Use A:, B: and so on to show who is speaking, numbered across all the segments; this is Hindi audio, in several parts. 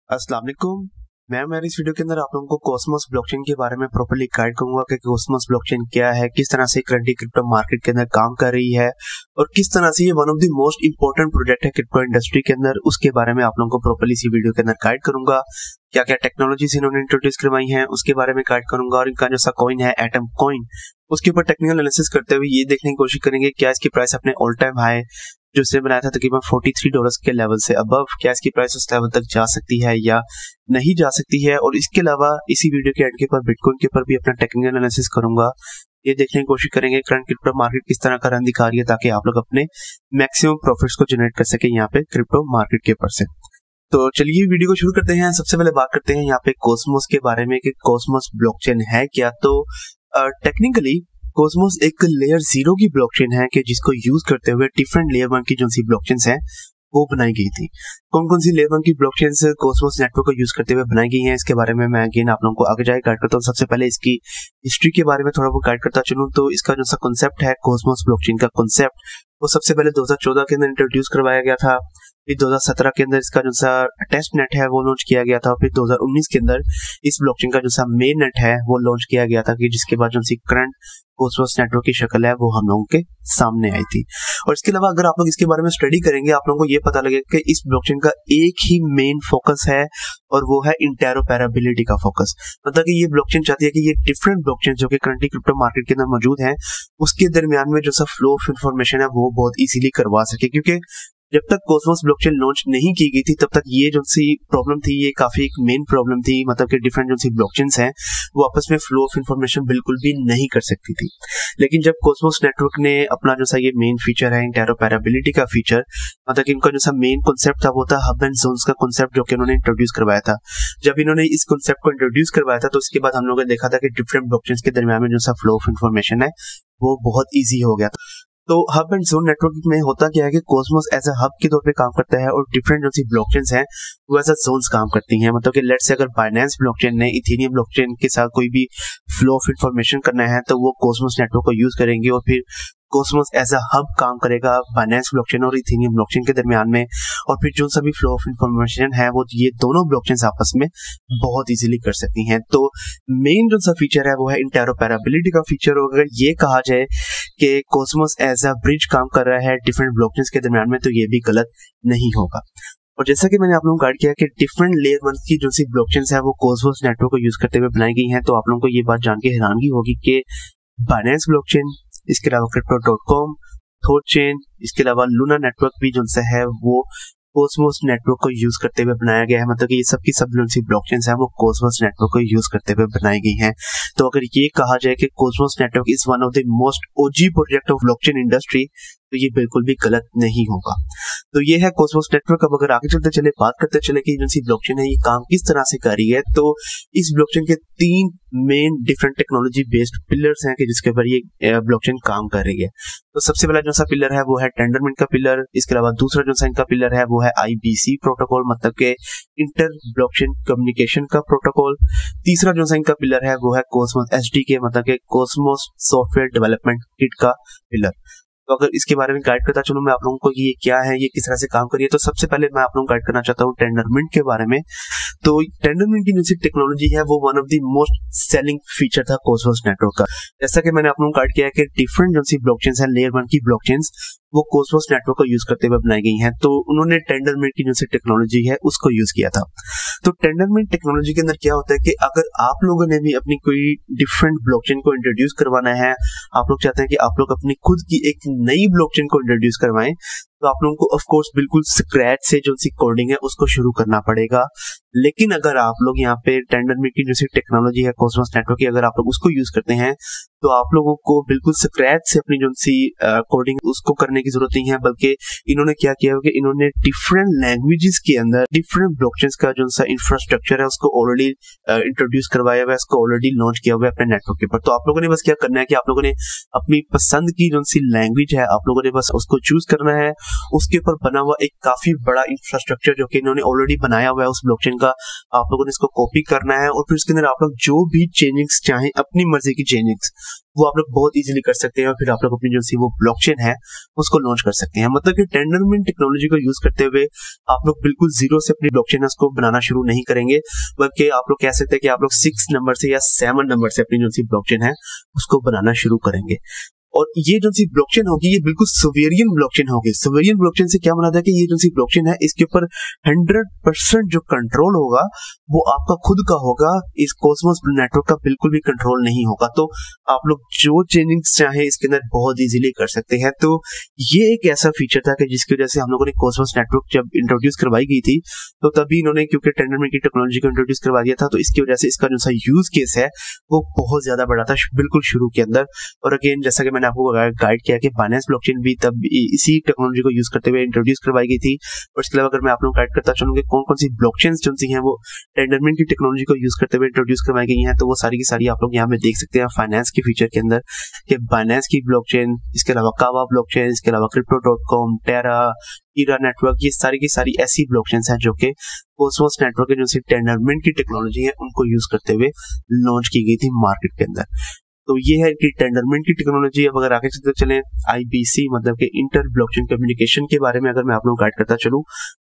A: अस्सलाम वालेकुम। मैं इस वीडियो के अंदर आप लोगों को कॉस्मोस ब्लॉकचेन के बारे में प्रॉपर्ली गाइड करूंगा कि कॉस्मोस ब्लॉकचेन क्या है, किस तरह से करंटली क्रिप्टो मार्केट के अंदर काम कर रही है और किस तरह से ये one of the most important project है क्रिप्टो इंडस्ट्री के अंदर। उसके बारे में आप लोगों को प्रॉपर्ली इसी वीडियो के अंदर गाइड करूंगा। क्या क्या टेक्नोलॉजीज इन्होंने इंट्रोड्यूस करवाई हैं उसके बारे में गाइड करूंगा, और इनका जो सा कॉइन है एटम कॉइन, उसके ऊपर टेक्निकल एनालिसिस करते हुए ये देखने की कोशिश करेंगे क्या इसकी प्राइस अपने ऑल टाइम हाई जो इसने बनाया था तकरीबन $43 के लेवल से अबव, क्या इसकी प्राइस उस लेवल तक जा सकती है या नहीं जा सकती है। और इसके अलावा इसी वीडियो के एंड के ऊपर बिटकॉइन के ऊपर भी अपना टेक्निकल एनालिसिस करूंगा। ये देखने की कोशिश करेंगे करंट क्रिप्टो मार्केट किस तरह का रन दिखा रही है ताकि आप लोग अपने मैक्सिमम प्रॉफिट्स को जनरेट कर सके यहाँ पे क्रिप्टो मार्केट के ऊपर से। तो चलिए वीडियो को शुरू करते हैं। सबसे पहले बात करते हैं यहाँ पे कॉस्मोस के बारे में कि कॉस्मोस ब्लॉकचेन है क्या। तो टेक्निकली कॉस्मोस एक लेयर 0 की ब्लॉकचेन है कि जिसको यूज करते हुए डिफरेंट लेयर 1 की जो सी ब्लॉकचेन्स हैं वो बनाई गई थी। कौन कौन सी लेयर 1 की ब्लॉकचेन्स कॉस्मोस नेटवर्क को यूज करते हुए बनाई गई हैं इसके बारे में मैं अगेन आप लोगों को आगे जाके गाइड करता हूँ। सबसे पहले इसकी हिस्ट्री के बारे में थोड़ा बहुत गाइड करता चलूँ तो इसका जो सा कॉन्सेप्ट है कॉस्मोस ब्लॉकचेन का कॉन्सेप्ट वो सबसे पहले 2014 के अंदर इंट्रोड्यूस करवाया गया था। फिर 2017 के अंदर इसका जो सा टेस्ट नेट है वो लॉन्च किया गया था। फिर 2019 के अंदर इस ब्लॉकचेन का जो सा मेन नेट है वो लॉन्च किया गया था कि जिसके बाद जो सी करंट कॉस्मोस नेटवर्क की शक्ल है वो हम लोगों के सामने आई थी। और इसके अलावा अगर आप लोग इसके बारे में स्टडी करेंगे आप लोगों को ये पता लगेगा कि इस ब्लॉकचेन का एक ही मेन फोकस है और वो है इंटेरोपैरेबिलिटी का फोकस। मतलब कि ये ब्लॉकचेन चाहती है कि ये डिफरेंट ब्लॉकचेन जो कि करंटली क्रिप्टो मार्केट के अंदर मौजूद हैं उसके दरमियान में जो सा फ्लो ऑफ इंफॉर्मेशन है वो बहुत इजीली करवा सके, क्योंकि जब तक कॉस्मोस ब्लॉकचेन लॉन्च नहीं की गई थी तब तक ये जो सी प्रॉब्लम थी ये काफी एक मेन प्रॉब्लम थी। मतलब कि डिफरेंट जो सी ब्लॉकचेन्स हैं वो आपस में फ्लो ऑफ इंफॉर्मेशन बिल्कुल भी नहीं कर सकती थी। लेकिन जब कॉस्मोस नेटवर्क ने अपना जो सा ये मेन फीचर है इंटेरोपैरेबिलिटी का फीचर, मतलब कि इनका जो सा मेन कॉन्सेप्ट था वो था हब एंड जोन्स का कॉन्सेप्ट जो कि उन्होंने इंट्रोड्यूस करवाया था। जब इन्होंने इस कॉन्सेप्ट को इंट्रोड्यूस करवाया था तो उसके बाद हम लोगों ने देखा था कि डिफरेंट ब्लॉकचेन्स के दरमियान में जो सा फ्लो ऑफ इंफॉर्मेशन है वो बहुत ईजी हो गया था। तो हब एंड जोन नेटवर्क में होता क्या है कि कॉस्मोस एज अ हब के तौर पे काम करता है और डिफरेंट जो सी ब्लॉकचेन्स हैं वो एज अ जोन्स काम करती हैं। मतलब कि लेट्स से अगर बाइनेंस ब्लॉकचेन ने इथेरियम ब्लॉकचेन के साथ कोई भी फ्लो ऑफ इंफॉर्मेशन करना है तो वो कॉस्मोस नेटवर्क को यूज करेंगे और फिर कॉस्मोस एज अ हब काम करेगा बाइनेंस ब्लॉकचेन और इथेरियम ब्लॉकचेन के दरमियान में, और फिर जो सभी फ्लो ऑफ इंफॉर्मेशन है वो ये दोनों ब्लॉकचेन्स आपस में बहुत इजीली कर सकती हैं। तो मेन जो सा फीचर है वो है इंटेरोपैरेबिलिटी का फीचर। और अगर ये कहा जाए कि कॉस्मोस एज अ ब्रिज काम कर रहा है डिफरेंट ब्लॉकचेन्स के दरमियान में तो ये भी गलत नहीं होगा। और जैसा कि मैंने आप लोगों को गाइड किया कि डिफरेंट लेयर 1 की जो सी ब्लॉकचेन्स है वो कॉस्मोस नेटवर्क को यूज करते हुए बनाई गई हैं, तो आप लोगों को ये बात जान के हैरानगी होगी कि बाइनेंस ब्लॉकचेन, इसके अलावा crypto.com, थॉर चेन, इसके अलावा लूना नेटवर्क भी जो सा है वो कॉस्मोस नेटवर्क को यूज करते हुए बनाया गया है। मतलब कि ये सब की सब जो सी ब्लॉकचेन्स हैं वो कॉस्मोस नेटवर्क को यूज करते हुए बनाई गई हैं। तो अगर ये कहा जाए कि Cosmos network is one of the most OG project of blockchain industry तो ये बिल्कुल भी गलत नहीं होगा। तो ये है कॉस्मोस नेटवर्क। अब अगर आगे चलते चले बात करते चले कि जो सी ब्लॉकचेन है ये काम किस तरह से कर रही है, तो इस ब्लॉकचेन के 3 main different technology based pillars हैं कि जिसके ऊपर ये ब्लॉकचेन काम कर रही है। तो सबसे पहला जो सा पिलर है वो है टेंडरमिंट का पिलर। इसके अलावा दूसरा जो सा इनका पिलर है वो है IBC प्रोटोकॉल, मतलब के इंटर ब्लॉकचेन कम्युनिकेशन का प्रोटोकॉल। तीसरा जो सा इनका पिलर है वो है कॉस्मोस SDK, मतलब के कॉस्मोस सॉफ्टवेयर डेवलपमेंट किट का पिलर। तो अगर इसके बारे में गाइड करता चलूं मैं आप लोगों को ये क्या है, ये किस तरह से काम करिए, तो सबसे पहले मैं आप लोगों को गाइड करना चाहता हूँ टेंडरमिंट के बारे में। तो टेंडरमिंट की जो टेक्नोलॉजी है वो one of the most selling feature था कॉस्मोस नेटवर्क का। जैसा कि मैंने आप लोगों को गाइड किया है कि डिफरेंट जो सी ब्लॉकचेन्स है लेयर 1 की ब्लॉकचेन्स वो कॉस्मोस नेटवर्क को यूज करते हुए बनाई गई हैं, तो उन्होंने टेंडरमिंट की जो सी टेक्नोलॉजी है उसको यूज किया था। तो टेंडरमिंट टेक्नोलॉजी के अंदर क्या होता है कि अगर आप लोगों ने भी अपनी कोई डिफरेंट ब्लॉकचेन को इंट्रोड्यूस करवाना है, आप लोग चाहते हैं कि आप लोग अपनी खुद की एक नई ब्लॉकचेन को इंट्रोड्यूस करवाएं, तो आप लोगों को ऑफ कोर्स बिल्कुल स्क्रैच से जो सी कोडिंग है उसको शुरू करना पड़ेगा। लेकिन अगर आप लोग यहाँ पे टेंडरमिंट की जो सी टेक्नोलॉजी है कॉस्मोस नेटवर्क की अगर आप लोग उसको यूज करते हैं तो आप लोगों को बिल्कुल स्क्रैच से अपनी जो सी कोडिंग उसको करने की जरूरत नहीं है, बल्कि इन्होंने क्या किया है कि इन्होंने डिफरेंट लैंग्वेजेस के अंदर डिफरेंट ब्लॉकचेन्स का जो सा इंफ्रास्ट्रक्चर है उसको ऑलरेडी इंट्रोड्यूस करवाया हुआ है, उसको ऑलरेडी लॉन्च किया हुआ है अपने नेटवर्क के ऊपर। तो आप लोगों ने बस क्या करना है कि आप लोगों ने अपनी पसंद की जो सी लैंग्वेज है आप लोगों ने बस उसको चूज करना है उसके ऊपर बना हुआ एक काफी बड़ा इंफ्रास्ट्रक्चर जो कि इन्होंने ऑलरेडी बनाया हुआ है उस ब्लॉकचेन का, आप लोगों ने इसको कॉपी करना है और फिर उसके अंदर आप लोग जो भी चेंजिंग्स चाहें, अपनी मर्जी की चेंजिंग्स, वो आप लोग बहुत इजीली कर सकते हैं और फिर आप लोग अपनी जो सी वो ब्लॉकचेन है उसको लॉन्च कर सकते हैं। मतलब कि टेंडरमिंट टेक्नोलॉजी को यूज करते हुए आप लोग बिल्कुल जीरो से अपनी ब्लॉकचेन को बनाना शुरू नहीं करेंगे, बल्कि आप लोग कह सकते हैं कि आप लोग 6 नंबर से या 7 नंबर से अपनी जो सी ब्लॉकचेन है उसको बनाना शुरू करेंगे। और ये जो सी ब्लॉकचेन होगी ये बिल्कुल सोवेरियन ब्लॉकचेन होगी। सोवेरियन ब्लॉकचेन से क्या मना था कि ये जो सी ब्लॉकचेन है इसके ऊपर 100% जो कंट्रोल होगा वो आपका खुद का होगा, इस कॉस्मोस नेटवर्क का बिल्कुल भी कंट्रोल नहीं होगा। तो आप लोग जो चेंजिंग्स चाहे इसके अंदर बहुत इजीली कर सकते हैं। तो ये एक ऐसा फीचर था कि जिसकी वजह से हम लोगों ने कॉस्मोस नेटवर्क जब इंट्रोड्यूस करवाई गई थी तो तभी इन्होंने, क्योंकि टेंडरमिंट की टेक्नोलॉजी को इंट्रोड्यूस करवा दिया था, तो इसकी वजह से इसका जो सा यूज केस है वो बहुत ज्यादा बड़ा था बिल्कुल शुरू के अंदर। और अगेन जैसा कि मैंने आपको गाइड किया कि बाइनेंस ब्लॉकचेन भी तब इसी टेक्नोलॉजी को यूज करते हुए इंट्रोड्यूस करवाई गई थी। और इसके अलावा अगर मैं आप लोगों को गाइड करता चलूँ कि कौन कौन सी ब्लॉकचेन्स जो सी हैं वो टेंडरमिंट की टेक्नोलॉजी को यूज करते हुए इंट्रोड्यूस करवाई गई हैं, तो वो सारी की सारी आप लोग यहाँ पे देख सकते हैं फाइनेंस के फीचर के अंदर कि बाइनेंस की ब्लॉकचेन, इसके अलावा कावा ब्लॉकचेन, इसके अलावा crypto.com, टेरा, ईरा नेटवर्क, ये सारी की सारी ऐसी ब्लॉकचेन्स हैं जो कि कॉस्मोस नेटवर्क के जो सी टेंडरमिंट की टेक्नोलॉजी है उनको यूज करते हुए लॉन्च की गई थी मार्केट के अंदर। तो ये है कि टेंडरमिंट की टेक्नोलॉजी। अब अगर आगे चलते चले IBC मतलब कि इंटर ब्लॉकचेन कम्युनिकेशन के बारे में अगर मैं आप लोगों को गाइड करता चलूं,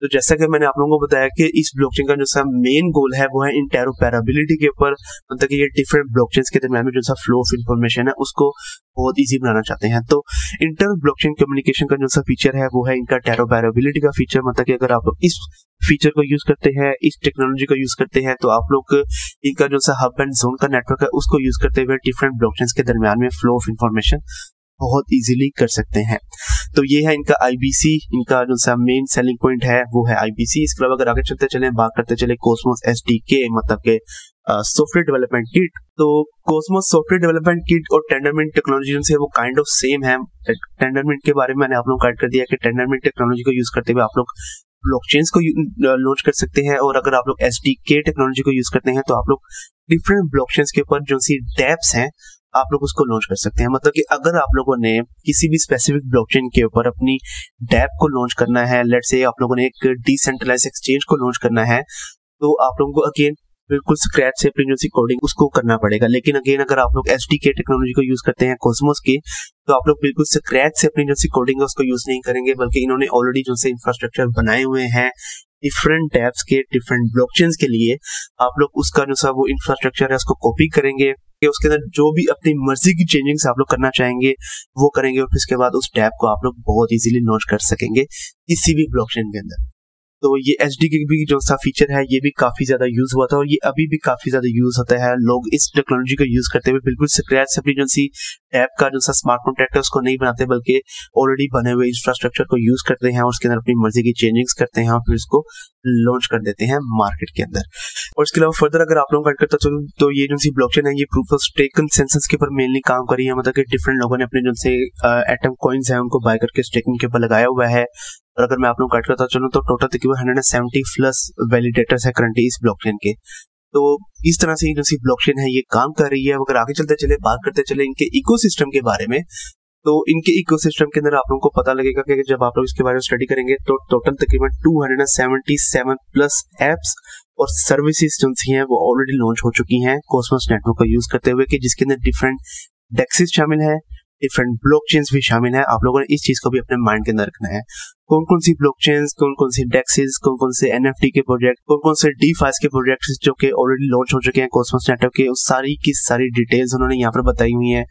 A: तो जैसा कि मैंने आप लोगों को बताया कि इस ब्लॉकचेन का जो सा मेन गोल है वो है इंटेरोपरेबिलिटी के ऊपर, मतलब कि ये डिफरेंट ब्लॉकचेन्स के दरमियान में जो सा फ्लो ऑफ इंफॉर्मेशन है उसको बहुत इजी बनाना चाहते हैं। तो इंटर ब्लॉकचेन कम्युनिकेशन का जो सा फीचर है वो है इनका इंटेरोपरेबिलिटी का फीचर। मतलब कि अगर आप लोग इस फीचर को यूज करते हैं, इस टेक्नोलॉजी को यूज करते हैं, तो आप लोग इनका जो सा हब एंड जोन का नेटवर्क है उसको यूज करते हुए डिफरेंट ब्लॉकचेन्स के दरमियान में फ्लो ऑफ इंफॉर्मेशन बहुत इजीली कर सकते हैं। तो ये है इनका IBC, इनका जो सा मेन सेलिंग पॉइंट है वो है IBC। इसके अलावा अगर आगे चलते चले बात करते चले कॉस्मोस SDK मतलब के सॉफ्टवेयर डेवलपमेंट किट। तो कॉस्मोस सॉफ्टवेयर डेवलपमेंट किट और टेंडरमिंट टेक्नोलॉजी से वो काइंड ऑफ सेम है। टेंडरमिंट के बारे में मैंने आप लोगों को गाइड कर दिया कि टेंडरमिंट टेक्नोलॉजी को यूज करते हुए आप लोग ब्लॉकचेन्स को लॉन्च कर सकते हैं, और अगर आप लोग SDK टेक्नोलॉजी को यूज करते हैं तो आप लोग डिफरेंट ब्लॉकचेन्स के ऊपर जो सी डैप्स हैं आप लोग उसको लॉन्च कर सकते हैं। मतलब कि अगर आप लोगों ने किसी भी स्पेसिफिक ब्लॉकचेन के ऊपर अपनी डैप को लॉन्च करना है, लेट्स से आप लोगों ने एक डिसेंट्रलाइज्ड एक्सचेंज को लॉन्च करना है, तो आप लोगों को अगेन बिल्कुल स्क्रैच से अपनी जो सी कोडिंग उसको करना पड़ेगा। लेकिन अगेन अगर आप लोग SDK टेक्नोलॉजी को यूज करते हैं कॉस्मोस की, तो आप लोग बिल्कुल स्क्रैच से अपनी जो सी कोडिंग है उसको यूज नहीं करेंगे, बल्कि इन्होंने ऑलरेडी जो से इंफ्रास्ट्रक्चर बनाए हुए हैं डिफरेंट टैब्स के, डिफरेंट ब्लॉकचेन्स के लिए। आप लोग उसका जो सा वो इंफ्रास्ट्रक्चर है उसको कॉपी करेंगे कि उसके अंदर जो भी अपनी मर्जी की चेंजिंग्स आप लोग करना चाहेंगे वो करेंगे, और फिर उसके बाद उस टैब को आप लोग बहुत इजीली लॉन्च कर सकेंगे किसी भी ब्लॉकचेन के अंदर। तो ये SDK भी जो सा फीचर है ये भी काफी ज्यादा यूज हुआ था और ये अभी भी काफी ज्यादा यूज होता है। लोग इस टेक्नोलॉजी को यूज करते हुए बिल्कुल स्क्रैच से अपनी जो सी ऐप का जो सा स्मार्ट कॉन्ट्रैक्ट है उसको नहीं बनाते, बल्कि ऑलरेडी बने हुए इंफ्रास्ट्रक्चर को यूज करते हैं और उसके अंदर अपनी मर्जी की चेंजिंग्स करते हैं और फिर इसको लॉन्च कर देते हैं मार्केट के अंदर। और इसके अलावा फर्दर अगर आप लोगों को करता चलूं तो ये जो सी ब्लॉकचेन है ये प्रूफ ऑफ स्टेक कंसेंसस के ऊपर मेनली काम कर रही है। मतलब कि डिफरेंट लोगों ने अपने जो से एटम कॉइन्स हैं उनको बाय करके स्टेकिंग के ऊपर लगाया हुआ है। और अगर मैं आप लोगों को गाइड करता चलूं तो टोटल तकरीबन 170 प्लस वैलिडेटर्स है करंटली इस ब्लॉकचेन के। तो इस तरह से जो सी ब्लॉकचेन है ये काम कर रही है। अगर आगे चलते चले बात करते चले इनके इकोसिस्टम के बारे में, तो इनके इकोसिस्टम के अंदर आप लोगों को पता लगेगा कि जब आप लोग इसके बारे में स्टडी करेंगे तो टोटल तकरीबन 277 प्लस एप्स और सर्विसेज जो हैं वो ऑलरेडी लॉन्च हो चुकी हैं कॉस्मोस नेटवर्क को यूज करते हुए, कि जिसके अंदर डिफरेंट डेक्सेस शामिल है, डिफरेंट ब्लॉकचेन्स भी शामिल है। आप लोगों ने इस चीज को भी अपने माइंड के अंदर रखना है। कौन कौन सी ब्लॉकचेन्स, कौन कौन सी डेक्सेस, कौन कौन से NFT के प्रोजेक्ट, कौन कौन से DeFi के प्रोजेक्ट्स जो कि ऑलरेडी लॉन्च हो चुके हैं कॉस्मोस नेटवर्क के, उस सारी की सारी डिटेल्स उन्होंने यहाँ पर बताई हुई है।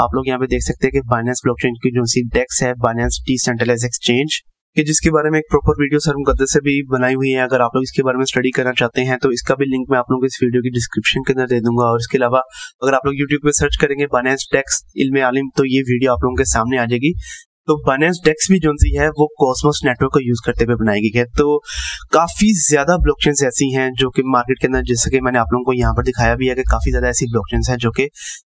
A: आप लोग यहाँ पे देख सकते हैं कि बाइनेंस ब्लॉकचेन की जो सी डेक्स है, बाइनेंस डिसेंट्रलाइज्ड एक्सचेंज, कि जिसके बारे में एक प्रॉपर वीडियो सर गद्दे से भी बनाई हुई है। अगर आप लोग इसके बारे में स्टडी करना चाहते हैं तो इसका भी लिंक मैं आप लोगों को इस वीडियो की डिस्क्रिप्शन के अंदर दे दूंगा। और इसके अलावा अगर आप लोग यूट्यूब पे सर्च करेंगे बाइनेंस डेक्स इल्मे आलिम तो ये वीडियो आप लोगों के सामने आ जाएगी। तो बाइनेंस डेक्स भी जो सी है वो कॉस्मोस नेटवर्क को यूज करते हुए बनाई गई है। तो काफी ज्यादा ब्लॉकचेन्स ऐसी हैं जो कि मार्केट के अंदर, जैसे कि मैंने आप लोगों को यहाँ पर दिखाया भी है कि काफी ज्यादा ऐसी ब्लॉकचेन्स हैं जो कि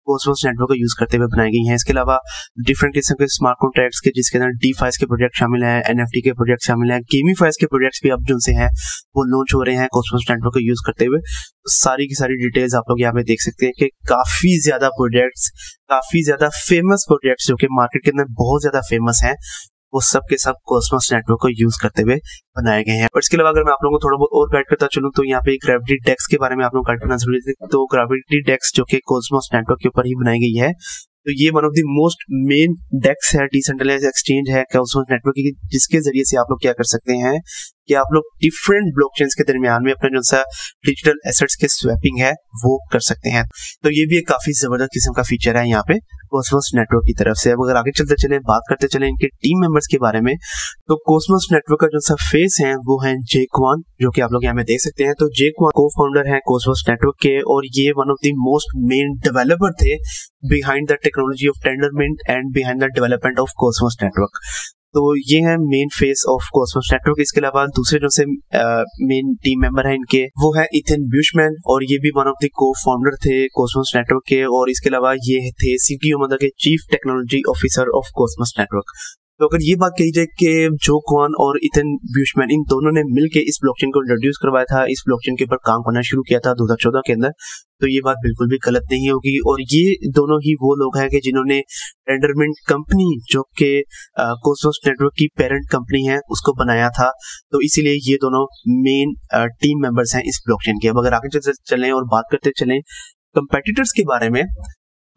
A: कॉस्मोस नेटवर्क को यूज करते हुए बनाई गई हैं। इसके अलावा डिफरेंट किस्म के स्मार्ट कॉन्ट्रैक्ट्स के, जिसके अंदर DeFi के प्रोजेक्ट शामिल हैं, NFT के प्रोजेक्ट शामिल हैं, गेमीफाई के प्रोजेक्ट्स भी अब जो से हैं वो लॉन्च हो रहे हैं कॉस्मोस नेटवर्क को यूज करते हुए। सारी की सारी डिटेल्स आप लोग यहाँ पे देख सकते हैं कि काफी ज्यादा प्रोजेक्ट्स, काफी ज्यादा फेमस प्रोजेक्ट्स जो कि मार्केट के अंदर बहुत ज्यादा फेमस हैं, वो सब के सब कॉस्मोस नेटवर्क को यूज करते हुए बनाए गए हैं। और इसके अलावा अगर मैं आप लोगों को थोड़ा बहुत और गाइड करता चलूं तो यहाँ पे ग्रेविटी डेक्स के बारे में आप लोग गाइड करना जरूरी है। तो ग्रेविटी डेक्स जो कि कॉस्मोस नेटवर्क के ऊपर ही बनाई गई है, तो ये one of the most main DEX है, डिसेंट्रलाइज्ड एक्सचेंज है कॉस्मोस नेटवर्क की, जिसके जरिए से आप लोग क्या कर सकते हैं कि आप लोग डिफरेंट ब्लॉकचेन्स के दरमियान में अपना जो सा डिजिटल एसेट्स के स्वैपिंग है वो कर सकते हैं। तो ये भी एक काफी जबरदस्त किस्म का फीचर है यहाँ पे कॉस्मोस नेटवर्क की तरफ से। अब अगर आगे चलते चले बात करते चले इनके टीम मेंबर्स के बारे में, तो कॉस्मोस नेटवर्क का जो सा फेस है वो है जे क्वान, जो कि आप लोग यहाँ पे देख सकते हैं। तो जे क्वान को फाउंडर है कॉस्मोस नेटवर्क के, और ये one of the most main developer थे behind the technology of Tendermint and behind the development of Cosmos network. तो ये है main face of Cosmos network. इसके अलावा दूसरे जो से मेन टीम मेंबर है इनके वो है इथन ब्यूशमैन, और ये भी वन ऑफ द को फाउंडर थे कॉस्मोस नेटवर्क के। और इसके अलावा ये थे सीटीओ, मतलब के chief technology officer of Cosmos network. तो अगर ये बात कही जाए कि जो क्वान और इथन ब्यूशमैन इन दोनों ने मिलकर इस ब्लॉकचेन को इंट्रोड्यूस करवाया था, इस ब्लॉकचेन के ऊपर काम करना शुरू किया था 2014 के अंदर, तो ये बात बिल्कुल भी गलत नहीं होगी। और ये दोनों ही वो लोग हैं कि जिन्होंने टेंडरमिंट कंपनी, जो कि कॉस्मोस नेटवर्क की पेरेंट कंपनी है, उसको बनाया था। तो इसीलिए ये दोनों मेन टीम मेंबर्स हैं इस ब्लॉकचेन के। अब अगर आगे चलें और बात करते चलें कंपेटिटर्स के बारे में,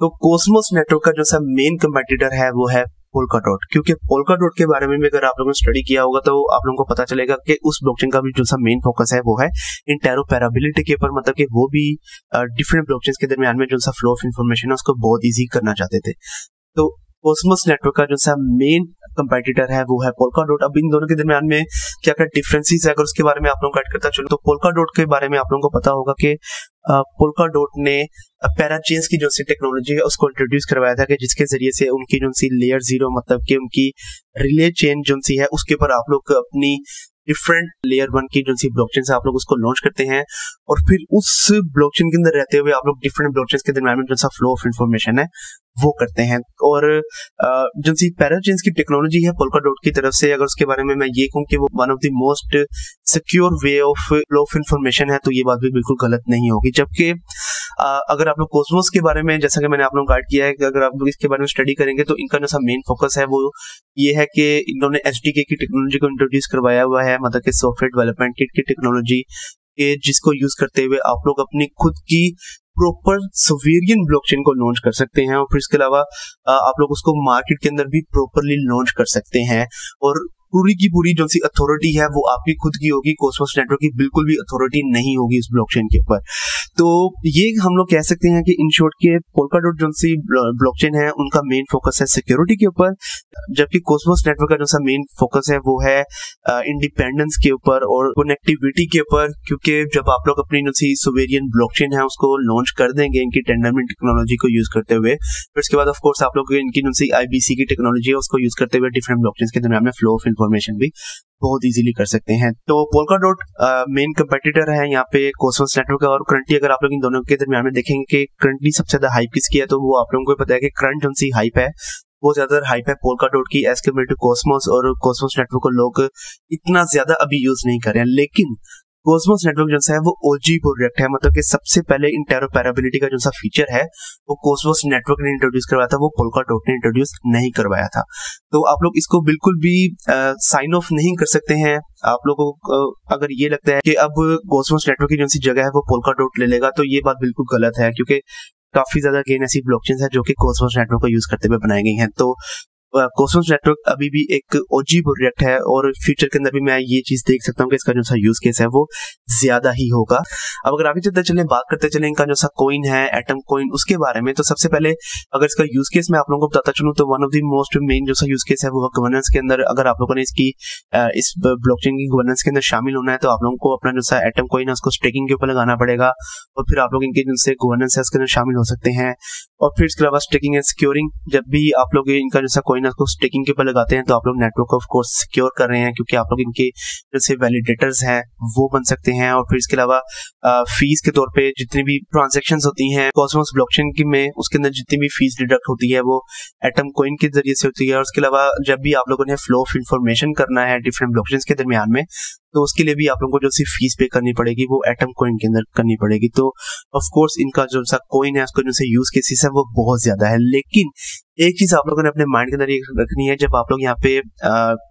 A: तो कॉस्मोस नेटवर्क का जो सा मेन कंपेटिटर है वो है पोल्काडॉट। क्योंकि पोल्काडॉट के बारे में भी अगर आप लोगों ने स्टडी किया होगा तो आप लोगों को पता चलेगा कि उस ब्लॉकचेन का भी जो सा मेन फोकस है वो है इंटेरोपरेबिलिटी के ऊपर, मतलब कि वो भी डिफरेंट ब्लॉकचेन्स के दरमियान में जो सा फ्लो ऑफ इंफॉर्मेशन है उसको बहुत इजी करना चाहते थे। तो कॉस्मोस नेटवर्क का जो सा मेन कंपेटिटर है वो है पोल्काडॉट। अब इन दोनों के दरमियान में क्या क्या डिफरेंसेस है, अगर उसके बारे में आप लोगों को गाइड करता चलूं, तो पोल्काडॉट के बारे में आप लोगों को पता होगा कि पोल्काडॉट ने पैराचेन्स की जो सी टेक्नोलॉजी है उसको इंट्रोड्यूस करवाया था, कि जिसके जरिए से उनकी जो सी लेयर 0, मतलब कि उनकी रिले चेन जो सी है उसके ऊपर आप लोग अपनी डिफरेंट लेयर 1 की जो सी ब्लॉकचेन से आप लोग उसको लॉन्च करते हैं, और फिर उस ब्लॉकचेन के अंदर रहते हुए आप लोग डिफरेंट ब्लॉकचेन के दरमियान में जो सा फ्लो ऑफ इंफॉर्मेशन है वो करते हैं। और जो सी पैराचेन्स की टेक्नोलॉजी है पोल्काडॉट की तरफ से, अगर उसके बारे में मैं ये कहूँ कि वो one of the most secure way of flow of information है, तो ये बात भी बिल्कुल गलत नहीं होगी। जबकि अगर आप लोग कॉस्मोस के बारे में, जैसा कि मैंने आप लोग गाइड किया है, कि अगर आप लोग इसके बारे में स्टडी करेंगे तो इनका जो सा मेन फोकस है वो ये है कि इन्होंने एचडीके की टेक्नोलॉजी को इंट्रोड्यूस करवाया हुआ है, मतलब कि सॉफ्टवेयर डेवलपमेंट किट की टेक्नोलॉजी, जिसको यूज करते हुए आप लोग अपनी खुद की प्रॉपर सोवेरियन ब्लॉकचेन को लॉन्च कर सकते हैं, और फिर इसके अलावा आप लोग उसको मार्केट के अंदर भी प्रॉपरली लॉन्च कर सकते हैं। और पूरी की पूरी जो सी अथॉरिटी है वो आपकी खुद की होगी, कॉस्मोस नेटवर्क की बिल्कुल भी अथॉरिटी नहीं होगी इस ब्लॉकचेन के ऊपर। तो ये हम लोग कह सकते हैं कि इन शॉर्ट के पोल्काडॉट जो सी ब्लॉकचेन है उनका मेन फोकस है सिक्योरिटी के ऊपर, जबकि कॉस्मोस नेटवर्क का जो सा मेन फोकस है वो है इंडिपेंडेंस के ऊपर और कनेक्टिविटी के ऊपर। क्योंकि जब आप लोग अपनी जो सी सोवेरियन ब्लॉकचेन है उसको लॉन्च कर देंगे इनकी टेंडरमिंट टेक्नोलॉजी को यूज करते हुए, फिर उसके बाद ऑफ कोर्स आप लोग इनकी जो सी आईबीसी की टेक्नोलॉजी है उसको यूज करते हुए डिफरेंट ब्लॉकचेन्स के दरमियान में फ्लो ऑफ इंफॉर्मेशन भी बहुत इजीली कर सकते हैं। तो पोल्काडॉट मेन कंपेटिटर है यहाँ पे कॉस्मोस नेटवर्क का। और करंटली अगर आप लोग इन दोनों के दरमियान में देखेंगे कि करंटली सबसे ज्यादा हाइप किसकी है, तो वो आप लोगों को पता है कि करंट जो सी हाइप है वो ज्यादा हाइप है पोल्काडॉट की एज कम्पेयर टू कॉस्मोस। और कॉस्मोस नेटवर्क को लोग इतना ज्यादा अभी यूज नहीं कर रहे हैं, लेकिन कॉस्मोस नेटवर्क जो है वो ओजी प्रोडक्ट है, मतलब कि सबसे पहले इंटेरोपरेबिलिटी का जो सा फीचर है वो कॉस्मोस नेटवर्क ने इंट्रोड्यूस करवाया था, वो पोल्काडॉट ने इंट्रोड्यूस नहीं करवाया था। तो आप लोग इसको बिल्कुल भी साइन ऑफ नहीं कर सकते हैं। आप लोगों को अगर ये लगता है कि अब कॉस्मोस नेटवर्क की जो सी जगह है वो पोल्काडॉट ले लेगा, तो ये बात बिल्कुल गलत है, क्योंकि काफी ज्यादा अगेन ऐसी ब्लॉकचेन्स है जो कि कॉस्मोस नेटवर्क को यूज करते हुए बनाई गई हैं। तो कॉस्मोस नेटवर्क अभी भी एक ओजी प्रोडक्ट है, और फ्यूचर के अंदर भी मैं ये चीज देख सकता हूँ कि इसका जो सा यूज केस है वो ज्यादा ही होगा। अब अगर आगे चलते चले बात करते चले इनका जो सा कॉइन है एटम कॉइन उसके बारे में, तो सबसे पहले अगर इसका यूज केस मैं आप लोगों को बताता चलूं तो one of the most main जो सा यूज केस है वो गवर्नेंस के अंदर। अगर आप लोगों ने इसकी इस ब्लॉकचेन की गवर्नेंस के अंदर शामिल होना है तो आप लोगों को अपना जो सा एटम कॉइन है उसको स्टेकिंग के ऊपर लगाना पड़ेगा, और फिर आप लोग इनके जो से गवर्नेंस है उसके अंदर शामिल हो सकते हैं। और फिर इसके अलावा स्टेकिंग एंड सिक्योरिंग, जब भी आप लोग इनका जो सा कॉइन है उसको स्टेकिंग के ऊपर लगाते हैं तो आप लोग नेटवर्क ऑफ कोर्स सिक्योर कर रहे हैं, क्योंकि आप लोग इनके जैसे वैलिडेटर्स हैं वो बन सकते हैं। और फिर इसके अलावा फीस के तौर पे जितनी भी ट्रांजैक्शंस होती हैं कॉस्मोस ब्लॉकचेन की में, उसके अंदर जितनी भी फीस डिडक्ट होती है वो एटम कॉइन के जरिए से होती है। और उसके अलावा जब भी आप लोगों ने फ्लो ऑफ इंफॉर्मेशन करना है डिफरेंट ब्लॉकचेन्स के दरमियान में, तो उसके लिए भी आप लोगों को जो सी फीस पे करनी पड़ेगी वो एटम कॉइन के अंदर करनी पड़ेगी। तो ऑफ कोर्स इनका जो सा कॉइन है उसका जो सा यूज केसेस है वो बहुत ज्यादा है। लेकिन एक चीज आप लोगों ने अपने माइंड के अंदर ये रखनी है, जब आप लोग यहाँ पे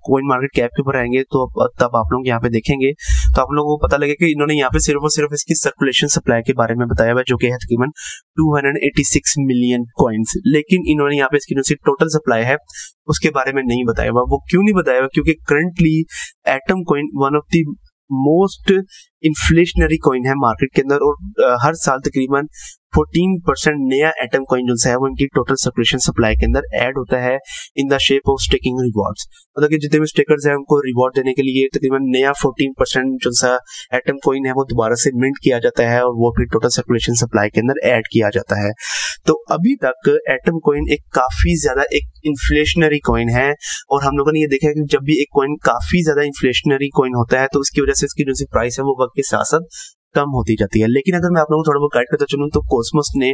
A: कॉइन मार्केट कैप के ऊपर आएंगे तो तब आप लोग यहाँ पे देखेंगे तो आप लोगों को पता लगेगा कि इन्होंने यहाँ पे सिर्फ और सिर्फ इसकी सर्कुलेशन सप्लाई के बारे में बताया हुआ है, जो कि है तकरीबन 286 मिलियन कॉइन्स। लेकिन इन्होंने यहाँ पे इसकी जो टोटल सप्लाई है उसके बारे में नहीं बताया हुआ। वो क्यों नहीं बताया हुआ? क्योंकि currently atom coin one of the most inflationary coin है मार्केट के अंदर, और हर साल तकरीबन 14% नया एटम कॉइन जो है वो इनकी टोटल सर्कुलेशन सप्लाई के अंदर ऐड होता है in the shape of staking rewards. मतलब कि जितने भी स्टेकर्स हैं उनको रिवॉर्ड देने के लिए तकरीबन नया 14% जो सा एटम कॉइन है वो दोबारा से मिंट किया जाता है और वो फिर टोटल सर्कुलेशन सप्लाई के अंदर ऐड किया जाता है। तो अभी तक एटम कॉइन एक काफी ज्यादा एक इन्फ्लेशनरी कॉइन है, और हम लोगों ने ये देखा है कि जब भी एक कॉइन काफी ज्यादा इन्फ्लेशनरी कॉइन होता है तो उसकी वजह से इसकी जो सी प्राइस है वो वक्त के साथ साथ कम होती जाती है। लेकिन अगर मैं आप लोगों को थोड़ा बहुत गाइड करता चलूं तो कॉस्मोस ने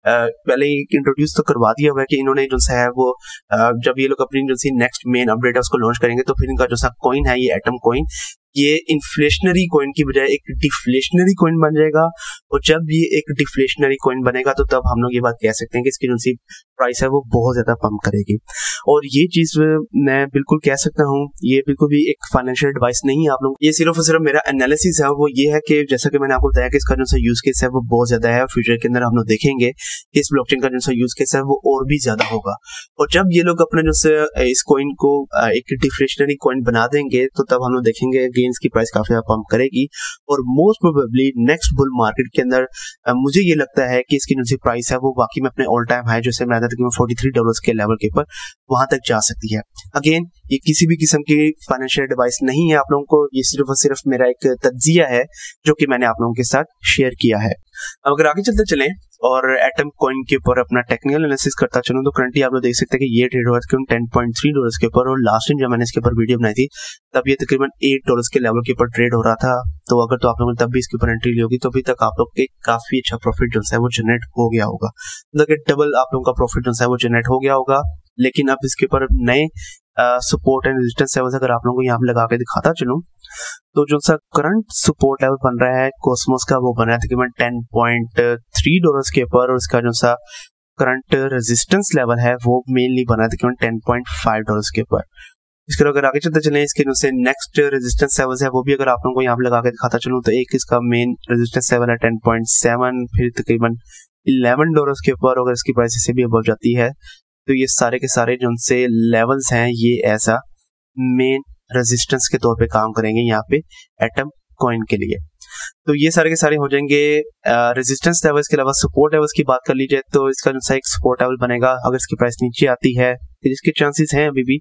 A: पहले इंट्रोड्यूस तो करवा दिया हुआ है कि इन्होंने जो है वो जब ये लोग अपनी जो सी नेक्स्ट मेन अपडेट है उसको लॉन्च करेंगे तो फिर इनका जो सा कॉइन है ये एटम कॉइन ये इन्फ्लेशनरी कॉइन की बजाय एक डिफ्लेशनरी कॉइन बन जाएगा। और जब ये एक डिफ्लेशनरी कॉइन बनेगा तो तब हम लोग ये बात कह सकते हैं कि इसकी जो सी प्राइस है वो बहुत ज्यादा पंप करेगी। और ये चीज मैं बिल्कुल कह सकता हूँ, ये बिल्कुल भी एक फाइनेंशियल एडवाइस नहीं है आप लोग, ये सिर्फ और सिर्फ मेरा एनालिसिस है। वो ये है कि जैसा कि मैंने आपको बताया कि इसका जो सा यूज केस है वो बहुत ज्यादा है, और फ्यूचर के अंदर हम लोग देखेंगे कि इस ब्लॉकचेन का जो सा यूज केस है वो और भी ज्यादा होगा। और जब ये लोग अपने जो से इस कॉइन को एक डिफ्लेशनरी कॉइन बना देंगे तो तब हम लोग देखेंगे गेन्स की प्राइस काफी ज्यादा पंप करेगी। और most probably next bull market के अंदर मुझे ये लगता है कि इसकी जो सी प्राइस है वो वाकई में अपने ऑल टाइम हाई जैसे मैं $43 के लेवल के ऊपर वहां तक जा सकती है। अगेन ये किसी भी किस्म की फाइनेंशियल एडवाइस नहीं है आप लोगों को, ये सिर्फ और सिर्फ मेरा एक तज्जिया है जो कि मैंने आप लोगों के साथ शेयर किया है। अब अगर आगे चलते चलें और एटम कॉइन के ऊपर अपना टेक्निकल एनालिसिस करता चलूं तो करंटली आप लोग देख सकते हैं कि ये ट्रेड हुआ था $10.3 के ऊपर, और लास्ट टाइम जब मैंने इसके ऊपर वीडियो बनाई थी तब ये तकरीबन $8 के लेवल के ऊपर ट्रेड हो रहा था। तो अगर तो आप लोगों ने तब भी इसके ऊपर एंट्री ली होगी तो अभी तक आप लोग के काफी अच्छा प्रॉफिट जो है वो जनरेट हो गया होगा, मतलब डबल आप लोगों का प्रॉफिट जो है वो जनरेट हो गया होगा। लेकिन अब इसके ऊपर नए सपोर्ट एंड रेजिस्टेंस लेवल्स अगर आप लोगों को यहाँ पे लगा के दिखाता चलूं तो जो सा करंट सपोर्ट लेवल बन रहा है कॉस्मोस का वो बन रहा है तकरीबन $10.3 के ऊपर, और इसका जो सा करंट रेजिस्टेंस लेवल है वो मेनली बना है तकरीबन $10.5 के ऊपर। इसके अगर आगे चलते चले इसके जो से नेक्स्ट रेजिस्टेंस लेवल्स है वो भी अगर आप लोगों को यहाँ पे लगा के दिखाता चलूं तो एक इसका मेन रेजिस्टेंस लेवल है 10.7, फिर तकरीबन $11 के ऊपर। अगर इसकी प्राइस इससे भी अबव जाती है तो ये सारे के सारे जो से लेवल्स हैं ये ऐसा मेन रेजिस्टेंस के तौर पे काम करेंगे यहाँ पे एटम कॉइन के लिए। तो ये सारे के सारे हो जाएंगे रेजिस्टेंस लेवल्स के अलावा सपोर्ट लेवल्स की बात कर लीजिए तो इसका जो सा एक सपोर्ट लेवल बनेगा अगर इसकी प्राइस नीचे आती है फिर इसके चांसेस हैं अभी भी,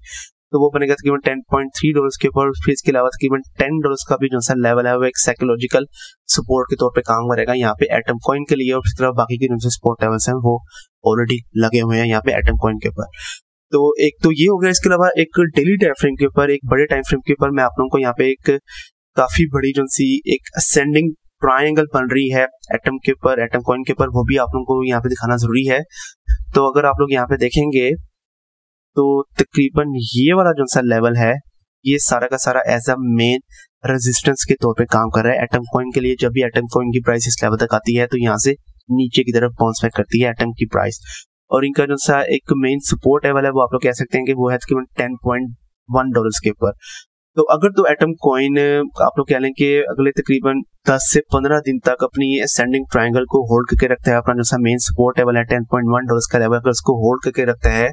A: तो वो बनेगा तकरीबन $10.3 के ऊपर। फिर इसके अलावा तकरीबन $10 का भी जो सा लेवल है वो एक साइकोलॉजिकल सपोर्ट के तौर पे काम करेगा यहाँ पे एटम कॉइन के लिए, और इसके अलावा बाकी के जो सपोर्ट लेवल्स हैं वो ऑलरेडी लगे हुए हैं यहाँ पे एटम कॉइन के ऊपर। तो एक तो ये हो गया। इसके अलावा एक डेली टाइम फ्रेम के ऊपर, एक बड़े टाइम फ्रेम के ऊपर मैं आप लोगों को यहाँ पे एक काफी बड़ी जो सी एक असेंडिंग ट्रायंगल बन रही है एटम के ऊपर, एटम कॉइन के ऊपर, वो भी आप लोगों को यहाँ पे दिखाना जरूरी है। तो अगर आप लोग यहाँ पे देखेंगे तो तकरीबन ये वाला जो सा लेवल है ये सारा का सारा एज अ मेन रेजिस्टेंस के तौर पे काम कर रहा है एटम कॉइन के लिए। जब भी एटम कॉइन की प्राइस इस लेवल तक आती है तो यहाँ से नीचे की तरफ बाउंस बैक करती है एटम की प्राइस, और इनका जो सा एक मेन सपोर्ट लेवल है वो आप लोग कह सकते हैं कि वो है तकरीबन $10.1 के ऊपर। तो अगर तो एटम कॉइन आप लोग कह लें कि अगले तकरीबन 10 से 15 दिन तक अपनी असेंडिंग ट्रायंगल को होल्ड करके रखता है, अपना जो सा मेन सपोर्ट लेवल है $10.1 का लेवल, अगर उसको होल्ड करके रखता है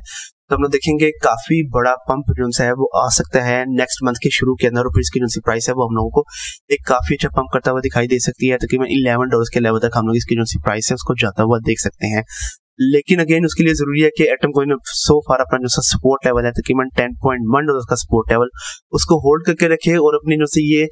A: तो हम लोग देखेंगे काफी बड़ा पंप जो है वो आ सकता है नेक्स्ट मंथ के शुरू के अंदर, और फिर इसकी जो प्राइस है वो हम लोगों को एक काफी अच्छा पंप करता हुआ दिखाई दे सकती है। तकरीबन $11 के लेवल तक हम लोग इसकी जो प्राइस है उसको जाता हुआ देख सकते हैं। लेकिन अगेन उसके लिए जरूरी है कि एटम कॉइन सो फार अपना जो सपोर्ट लेवल है तकरीबन $10.1 का सपोर्ट लेवल उसको होल्ड करके रखे, और अपनी जो सी ये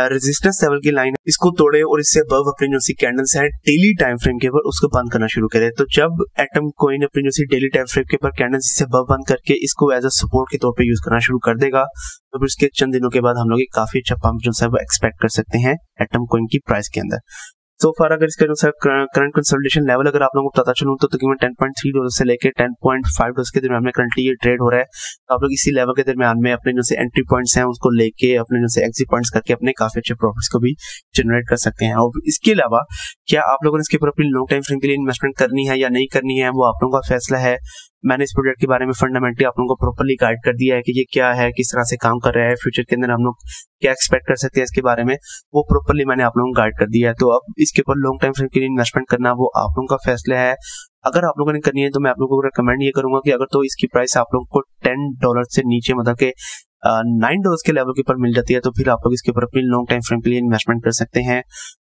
A: रेजिस्टेंस लेवल की लाइन है इसको तोड़े और इससे अबव अपनी जो सी कैंडल्स है डेली टाइम फ्रेम के ऊपर उसको बंद करना शुरू करे। तो जब एटम कॉइन अपनी जो सी डेली टाइम फ्रेम के ऊपर कैंडल्स इससे अबव बंद करके इसको एज अ सपोर्ट के तौर पर यूज करना शुरू कर देगा तो फिर उसके चंद दिनों के बाद हम लोग काफी अच्छा पंप जो है वो एक्सपेक्ट कर सकते हैं एटम कॉइन की प्राइस के अंदर। सो फार अगर इसके अनुसार करंट कंसोलिडेशन लेवल अगर आप लोगों को पता चलूं तो तकरीबन $10.3 से लेकर $10.5 के दरमियान में करंटली ये ट्रेड हो रहा है। तो आप लोग इसी लेवल के दरमियान में अपने जो से एंट्री पॉइंट्स हैं उसको लेके अपने जो से एग्जिट पॉइंट्स करके अपने काफी अच्छे प्रॉफिट्स को भी जनरेट कर सकते हैं। और इसके अलावा क्या आप लोगों ने इसके ऊपर अपनी लॉन्ग टाइम फ्रेम के लिए इन्वेस्टमेंट करनी है या नहीं करनी है वो आप लोगों का फैसला है। मैंने इस प्रोजेक्ट के बारे में फंडामेंटली आप लोगों को प्रॉपर्ली गाइड कर दिया है कि ये क्या है, किस तरह से काम कर रहा है, फ्यूचर के अंदर हम लोग क्या एक्सपेक्ट कर सकते हैं इसके बारे में, वो प्रॉपर्ली मैंने आप लोगों को गाइड कर दिया है। तो अब इसके ऊपर लॉन्ग टाइम फ्रेम के लिए इन्वेस्टमेंट करना वो आप लोगों का फैसला है। अगर आप लोगों ने करनी है तो मैं आप लोगों को रिकमेंड ये करूंगा कि अगर तो इसकी प्राइस आप लोगों को $10 से नीचे मतलब के $9 के लेवल के ऊपर मिल जाती है तो फिर आप लोग इसके ऊपर अपनी लॉन्ग टाइम फ्रेम के लिए इन्वेस्टमेंट कर सकते हैं।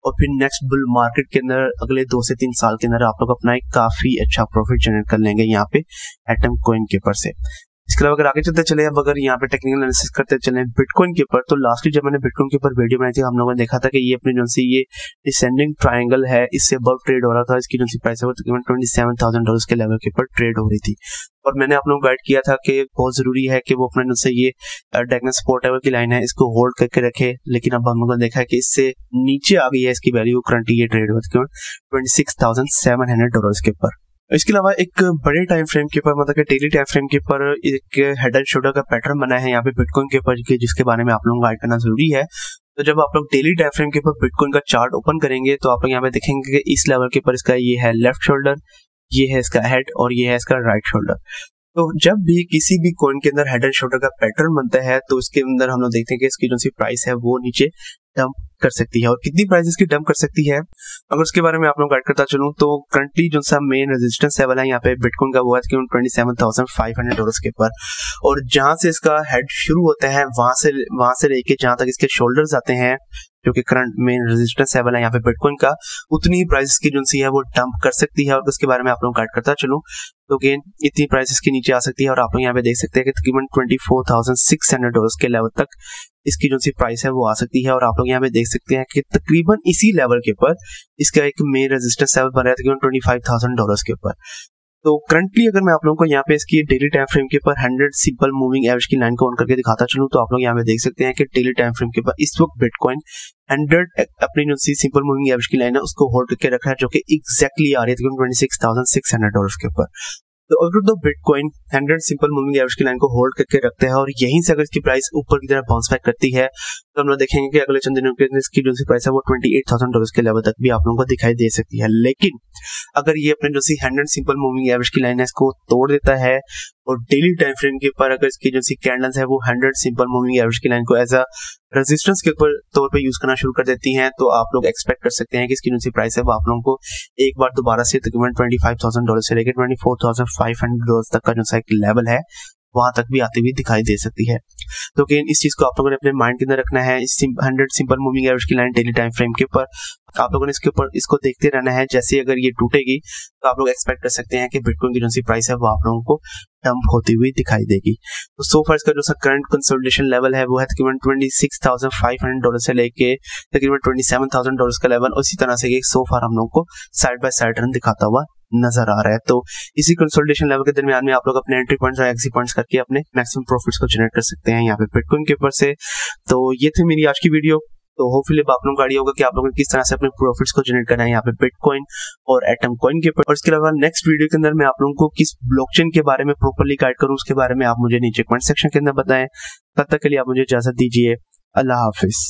A: और फिर नेक्स्ट बुल मार्केट के अंदर अगले 2 से 3 साल के अंदर आप लोग अपना एक काफी अच्छा प्रॉफिट जनरेट कर लेंगे यहाँ पे एटम कॉइन के ऊपर से। इसके अलावा अगर आगे चलते चले, अब अगर यहाँ पे टेक्निकल एनालिसिस करते चले बिटकॉइन के ऊपर, तो लास्टली जब मैंने बिटकॉइन के ऊपर वीडियो बनाई थी हम लोगों ने देखा था कि ये अपनी जो सी ये डिसेंडिंग ट्रायंगल है इससे अबव ट्रेड हो रहा था। इसकी जो सी प्राइस है वो तकरीबन $27,000 के लेवल के ऊपर ट्रेड हो रही थी। और मैंने आप लोगों को गाइड किया था कि बहुत जरूरी है कि वो अपने जो से ये डायगोनल सपोर्ट लेवल की लाइन है इसको होल्ड करके रखे। लेकिन अब हम लोगों ने देखा है कि इससे नीचे आ गई है इसकी वैल्यू, करंटली ये ट्रेड होती है $26,700 के ऊपर। इसके अलावा एक बड़े टाइम फ्रेम के ऊपर मतलब कि डेली टाइम फ्रेम के ऊपर एक हेड एंड शोल्डर का पैटर्न बना है यहाँ पे बिटकॉइन के ऊपर जिसके बारे में आप लोगों को गाइड करना जरूरी है। तो जब आप लोग डेली टाइम फ्रेम के ऊपर बिटकॉइन का चार्ट ओपन करेंगे तो आप लोग यहाँ पे देखेंगे कि इस लेवल के ऊपर इसका ये है लेफ्ट शोल्डर, ये है इसका हेड और ये है इसका राइट शोल्डर। तो जब भी किसी भी कॉइन के अंदर हेड एंड शोल्डर का पैटर्न बनता है तो इसके अंदर हम लोग देखते हैं कि इसकी जो सी प्राइस है वो नीचे डंप कर सकती है। और कितनी प्राइस इसकी डंप कर सकती है अगर उसके बारे में आप लोग गाइड करता चलूं तो करंटली जो सा मेन रेजिस्टेंस लेवल है यहाँ पे बिटकॉइन का वो है $27,500 के ऊपर। और जहां से इसका हेड शुरू होता है वहां से लेके जहां तक इसके शोल्डर्स आते हैं जो कि करंट मेन रेजिस्टेंस लेवल है यहाँ पे बिटकॉइन का, उतनी ही प्राइस की जो सी है वो डंप कर सकती है। और उसके बारे में आप लोग गाइड करता चलूं तो अगेन इतनी प्राइस की नीचे आ सकती है। और आप लोग यहाँ पे देख सकते हैं कि तकरीबन $24,600 के लेवल तक इसकी जो सी प्राइस है वो आ सकती है। और आप लोग यहाँ पे देख सकते हैं कि तकरीबन इसी लेवल के ऊपर इसका एक मेन रेजिस्टेंस लेवल बन रहा है तकरीबन $25,000 के ऊपर। तो करंटली अगर मैं आप लोगों को यहाँ पे इसकी डेली टाइम फ्रेम के ऊपर 100 सिंपल मूविंग एवरेज की लाइन को ऑन करके दिखाता चलूं तो आप लोग यहाँ पे देख सकते हैं कि डेली टाइम फ्रेम के ऊपर इस वक्त बिटकॉइन 100 अपनी जो सी सिंपल मूविंग एवरेज की लाइन है उसको होल्ड करके रखा है जो कि एग्जैक्टली आ रही है $26,600 के ऊपर। तो अगर तो बिटकॉइन 100 सिंपल मूविंग एवरेज की लाइन को होल्ड करके रखते हैं और यहीं से अगर इसकी प्राइस ऊपर की तरफ बाउंस बैक करती है तो हम लोग देखेंगे कि अगले चंद दिनों के इसकी जो सी प्राइस है वो $28,000 के लेवल तक भी आप लोगों को दिखाई दे सकती है। लेकिन अगर ये अपने जो सी 100 सिंपल मूविंग एवरेज की लाइन है इसको तोड़ देता है और डेली टाइम फ्रेम के ऊपर अगर इसकी जो सी कैंडल्स है वो 100 सिंपल मूविंग एवरेज की लाइन को एज अ रेजिस्टेंस के ऊपर तौर पे यूज करना शुरू कर देती हैं तो आप लोग एक्सपेक्ट कर सकते हैं कि इसकी जो सी प्राइस है वो आप लोगों को एक बार दोबारा से तकरीबन $25,000 से लेकर $24,500 तक का जो सा एक लेवल है वहां तक भी आती हुई दिखाई दे सकती है। तो अगेन इस चीज को आप लोगों ने अपने माइंड के अंदर रखना है। 100 सिंपल मूविंग एवरेज की लाइन डेली टाइम फ्रेम के ऊपर आप लोगों ने इसके ऊपर इसको देखते रहना है। जैसे अगर ये टूटेगी तो आप लोग एक्सपेक्ट कर सकते हैं कि बिटकॉइन की जो सी प्राइस है वो आप लोगों को डंप होती हुई दिखाई देगी। तो सो फार इसका जो सा करंट कंसोलिडेशन लेवल है वो है तकरीबन $26,500 से लेके तकरीबन $27,000 का लेवल। और इसी तरह से सो फार हम लोग को साइड बाय साइड रन दिखाता हुआ नजर आ रहा है। तो इसी कंसोलिडेशन लेवल के दरमियान में आप लोग अपने एंट्री पॉइंट्स और एग्जिट पॉइंट्स करके अपने मैक्सिमम प्रॉफिट्स को जनरेट कर सकते हैं यहाँ पे बिटकॉइन के ऊपर से। तो ये थी मेरी आज की वीडियो। तो होपफुली आप लोगों को आइडिया होगा कि आप लोगों ने किस तरह से अपने प्रॉफिट्स को जनरेट करना है यहाँ पे बिटकॉइन और एटम कॉइन के ऊपर। और इसके अलावा नेक्स्ट वीडियो के अंदर मैं आप लोगों को किस ब्लॉकचेन के बारे में प्रॉपर्ली गाइड करूँ उसके बारे में आप मुझे नीचे कमेंट सेक्शन के अंदर बताएं। तब तक के लिए आप मुझे इजाजत दीजिए। अल्लाह हाफिज।